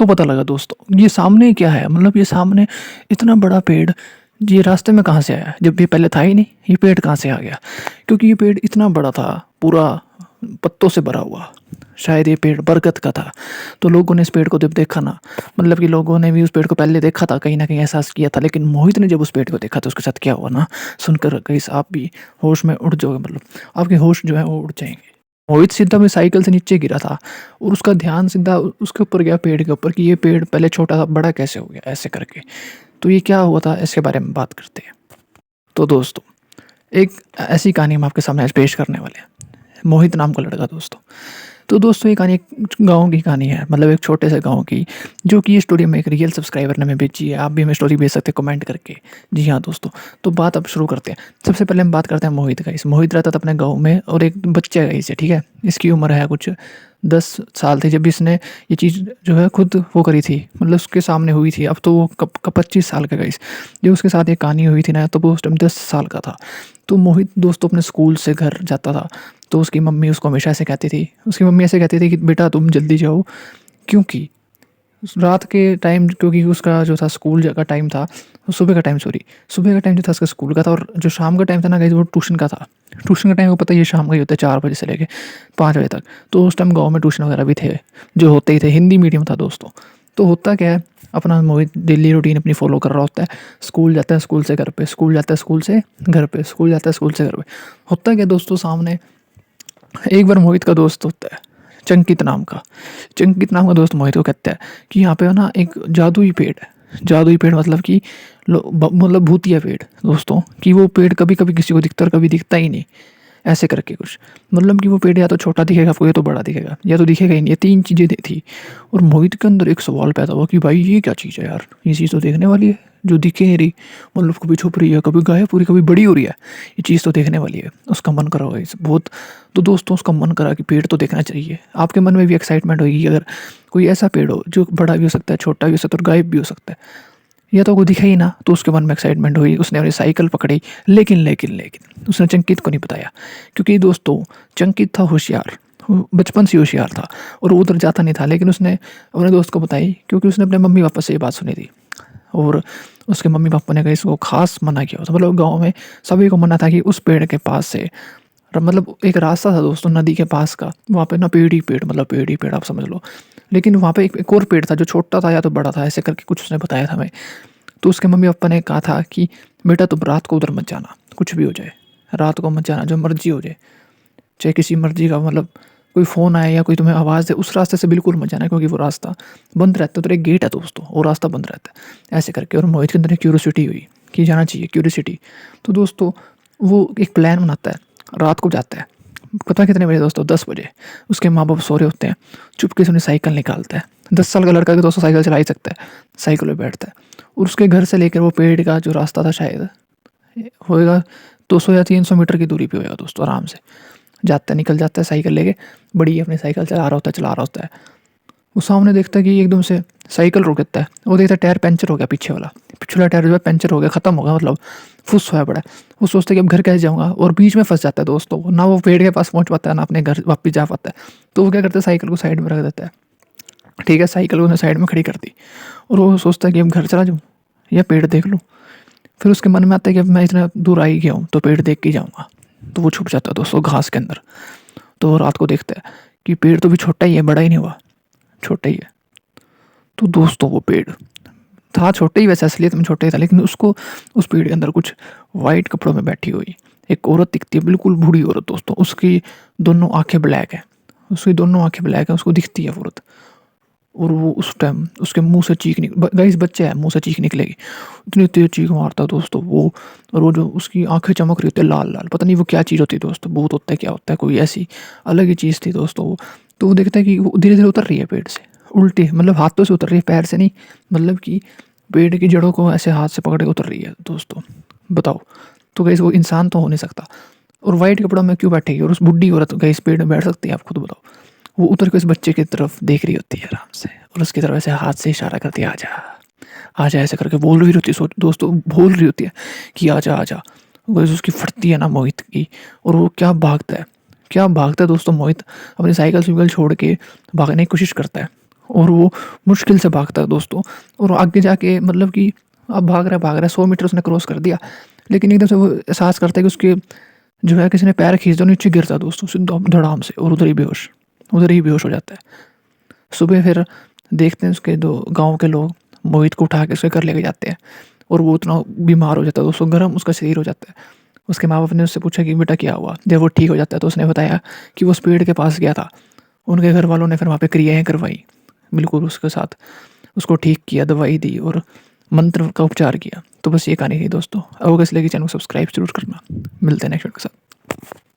को पता लगा दोस्तों ये सामने क्या है, मतलब ये सामने इतना बड़ा पेड़ ये रास्ते में कहाँ से आया, जब ये पहले था ही नहीं, ये पेड़ कहाँ से आ गया? क्योंकि ये पेड़ इतना बड़ा था, पूरा पत्तों से भरा हुआ। शायद ये पेड़ बरगद का था। तो लोगों ने इस पेड़ को जब देखा ना, मतलब कि लोगों ने भी उस पेड़ को पहले देखा था, कहीं ना कहीं एहसास किया था, लेकिन मोहित ने जब उस पेड़ को देखा तो उसके साथ क्या हुआ ना, सुनकर कहीं आप भी होश में उड़ जाओगे, मतलब आपके होश जो है वो उड़ जाएंगे। मोहित सीधा अपनी साइकिल से नीचे गिरा था और उसका ध्यान सीधा उसके ऊपर गया, पेड़ के ऊपर, कि ये पेड़ पहले छोटा था बड़ा कैसे हो गया ऐसे करके। तो ये क्या हुआ था इसके बारे में बात करते हैं। तो दोस्तों एक ऐसी कहानी हम आपके सामने आज पेश करने वाले हैं, मोहित नाम का लड़का दोस्तों। तो दोस्तों ये कहानी एक गाँव की कहानी है, मतलब एक छोटे से गाँव की, जो कि ये स्टोरी में एक रियल सब्सक्राइबर ने हमें भेजी है। आप भी हमें स्टोरी भेज सकते हैं कमेंट करके। जी हाँ दोस्तों, तो बात अब शुरू करते हैं। सबसे पहले हम बात करते हैं मोहित का। इस मोहित रहता था अपने गाँव में और एक बच्चा है इसे, ठीक है, इसकी उम्र है कुछ 10 साल थी जब इसने ये चीज़ जो है खुद वो करी थी, मतलब उसके सामने हुई थी। अब तो वो कब 25 साल का गाइस, जो उसके साथ ये कहानी हुई थी ना, तो वो उस टाइम 10 साल का था। तो मोहित दोस्तों अपने स्कूल से घर जाता था, तो उसकी मम्मी उसको हमेशा ऐसे कहती थी, उसकी मम्मी ऐसे कहती थी कि बेटा तुम जल्दी जाओ, क्योंकि रात के टाइम, क्योंकि उसका जो था स्कूल का टाइम था, सुबह का टाइम, सॉरी, सुबह का टाइम जो था उसका स्कूल का था, और जो शाम का टाइम था ना गाइस वो ट्यूशन का था। ट्यूशन का टाइम को पता है, ये शाम का ही होता है 4 बजे से लेके 5 बजे तक। तो उस टाइम गाँव में ट्यूशन वगैरह भी थे, जो होते ही थे। हिंदी मीडियम था दोस्तों। तो होता क्या है, अपना मोहित डेली रूटीन अपनी फॉलो कर रहा होता है। स्कूल जाता है, स्कूल से घर पे, स्कूल जाता है, स्कूल से घर पे, स्कूल जाता है, स्कूल से घर पे। होता क्या दोस्तों, सामने एक बार मोहित का दोस्त होता है चंकित नाम का। चंकित नाम का दोस्त मोहित को कहता है कि यहाँ पे ना एक जादुई पेड़ है। जादुई पेड़ मतलब कि मतलब भूतिया पेड़ दोस्तों, कि वो पेड़ कभी कभी किसी को दिखता है और कभी दिखता ही नहीं, ऐसे करके कुछ। मतलब कि वो पेड़ या तो छोटा दिखेगा आपको, या तो बड़ा दिखेगा, या तो दिखेगा ही नहीं। ये तीन चीज़ें थी। और मोहित के अंदर एक सवाल पैदा हुआ कि भाई ये क्या चीज़ है यार, ये चीज़ तो देखने वाली है, जो दिखे नहीं रही, मतलब कभी छुप रही है, कभी गायब पूरी, कभी बड़ी हो रही है, ये चीज़ तो देखने वाली है। उसका मन करा होगा इस बहुत। तो दोस्तों उसका मन करा कि पेड़ तो देखना चाहिए। आपके मन में भी एक्साइटमेंट होगी अगर कोई ऐसा पेड़ हो जो बड़ा भी हो सकता है, छोटा भी हो सकता है और गायब भी हो सकता है, या तो कोई दिखा ही ना, तो उसके मन में एक्साइटमेंट हुई। उसने अपनी साइकिल पकड़ी, लेकिन लेकिन लेकिन उसने चंकित को नहीं बताया, क्योंकि दोस्तों चंकित था होशियार, वो बचपन से होशियार था और वो उधर जाता नहीं था। लेकिन उसने अपने दोस्त को बताई, क्योंकि उसने अपने मम्मी पापा से ये बात सुनी थी। और उसके मम्मी पापा ने कहा इसको खास मना किया था, मतलब गाँव में सभी को मना था कि उस पेड़ के पास से, मतलब एक रास्ता था दोस्तों नदी के पास का, वहाँ पे ना पेड़ ही पेड़, मतलब पेड़ ही पेड़ आप समझ लो। लेकिन वहाँ पे एक और पेड़ था जो छोटा था या तो बड़ा था, ऐसे करके कुछ उसने बताया था हमें। तो उसके मम्मी पापा ने कहा था कि बेटा तुम रात को उधर मत जाना, कुछ भी हो जाए रात को मत जाना, जो मर्जी हो जाए, चाहे किसी मर्जी का, मतलब कोई फ़ोन आए या कोई तुम्हें आवाज़ दे, उस रास्ते से बिल्कुल मत जाना, क्योंकि वो रास्ता बंद रहता है, उधर एक गेट है दोस्तों, वो रास्ता बंद रहता है, ऐसे करके। और मोहित के अंदर एक क्यूरियोसिटी हुई कि जाना चाहिए, क्यूरियोसिटी। तो दोस्तों वो एक प्लान बनाता है, रात को जाता है, पता कितने बजे दोस्तों, 10 बजे। उसके माँ बाप सो रहे होते हैं, चुपके से उन्हें साइकिल निकालता है। 10 साल का लड़का भी दोस्तों साइकिल चला ही सकता है, साइकिल पर बैठता है और उसके घर से लेकर वो पेड़ का जो रास्ता था, शायद होएगा 200 या 300 मीटर की दूरी पे होएगा दोस्तों, आराम से जाता है, निकल जाता है साइकिल लेके, बड़ी अपनी साइकिल चला रहा होता है। वो सामने देखता है कि एकदम से साइकिल रोक देता है। वो देखता है टायर पंचर हो गया, पीछे वाला टायर जो है पंचर हो गया, ख़त्म हो गया, मतलब फुस होया पड़ा है। वो सोचता है कि अब घर कैसे जाऊँगा, और बीच में फंस जाता है दोस्तों, ना वो पेड़ के पास पहुँच पाता है, ना अपने घर वापस जा पाता है। तो वो क्या करता है, साइकिल को साइड में रख देता है, ठीक है, साइकिल को उसने साइड में खड़ी कर दी। और वो सोचता है कि अब घर चला जाऊँ या पेड़ देख लूँ। फिर उसके मन में आता है कि अब मैं इतना दूर आ ही गया हूँ तो पेड़ देख के ही जाऊँगा। तो वो छुप जाता है दोस्तों घास के अंदर। तो वो रात को देखता है कि पेड़ तो भी छोटा ही है, बड़ा ही नहीं हुआ, छोटा ही है। तो दोस्तों वो पेड़ था छोटा ही, वैसे असलियत में छोटा ही था, लेकिन उसको उस पेड़ के अंदर कुछ वाइट कपड़ों में बैठी हुई एक औरत दिखती है, बिल्कुल बूढ़ी औरत दोस्तों। उसकी दोनों आंखें ब्लैक है, उसकी दोनों आंखें ब्लैक है, उसको दिखती है वो औरत। और वो उस टाइम उसके मुंह से चीख गाइस बच्चे है, मुंह से चीख निकलेगी, इतनी तेज चीख मारता है दोस्तों वो। और वो जो उसकी आंखें चमक रही होती है लाल लाल, पता नहीं वो क्या चीज़ होती है दोस्तों, भूत होता है क्या होता है, कोई ऐसी अलग ही चीज़ थी दोस्तों वो। तो वो देखता है कि वो धीरे धीरे उतर रही है पेड़ से, उल्टी, मतलब हाथों से उतर रही है, पैर से नहीं, मतलब कि पेड़ की जड़ों को ऐसे हाथ से पकड़ के उतर रही है दोस्तों। बताओ, तो गाइस वो इंसान तो हो नहीं सकता, और वाइट कपड़ा में क्यों बैठेगी, और उस बुढ़ी औरत गाइस पेड़ में बैठ सकती है, आप खुद बताओ। वो उतर के उस बच्चे की तरफ देख रही होती है आराम से, और उसकी तरफ ऐसे हाथ से इशारा करती है, आजा आजा, ऐसे करके बोल रही होती है, दोस्तों बोल रही होती है कि आजा आजा। वैसे उसकी फटती है ना मोहित की, और वो क्या भागता है, क्या भागता है दोस्तों मोहित, अपनी साइकिल सुइकिल छोड़ के भागने की कोशिश करता है। और वो मुश्किल से भागता है दोस्तों। और आगे जाके मतलब कि अब भाग रहा है 100 मीटर उसने क्रॉस कर दिया, लेकिन एकदम से वो एहसास करता है कि उसके जो है किसी ने पैर खींच दिया, नीचे गिरता है दोस्तों सीधा धड़ाम से, और उधर ही बेहोश हो जाता है। सुबह फिर देखते हैं उसके दो गांव के लोग मोहित को उठा के उसके घर लेके जाते हैं, और वो इतना बीमार हो जाता है दोस्तों, गर्म उसका शरीर हो जाता है। उसके माँ बाप ने उससे पूछा कि बेटा क्या हुआ। जब वो ठीक हो जाता है तो उसने बताया कि वो उस पेड़ के पास गया था। उनके घर वालों ने फिर वहाँ पे क्रियाएं करवाई, बिल्कुल उसके साथ उसको ठीक किया, दवाई दी और मंत्र का उपचार किया। तो बस ये कहानी थी दोस्तों। अगर कैसे लगी चैनल को सब्सक्राइब जरूर करना। मिलते हैं नेक्स्ट वीडियो के साथ।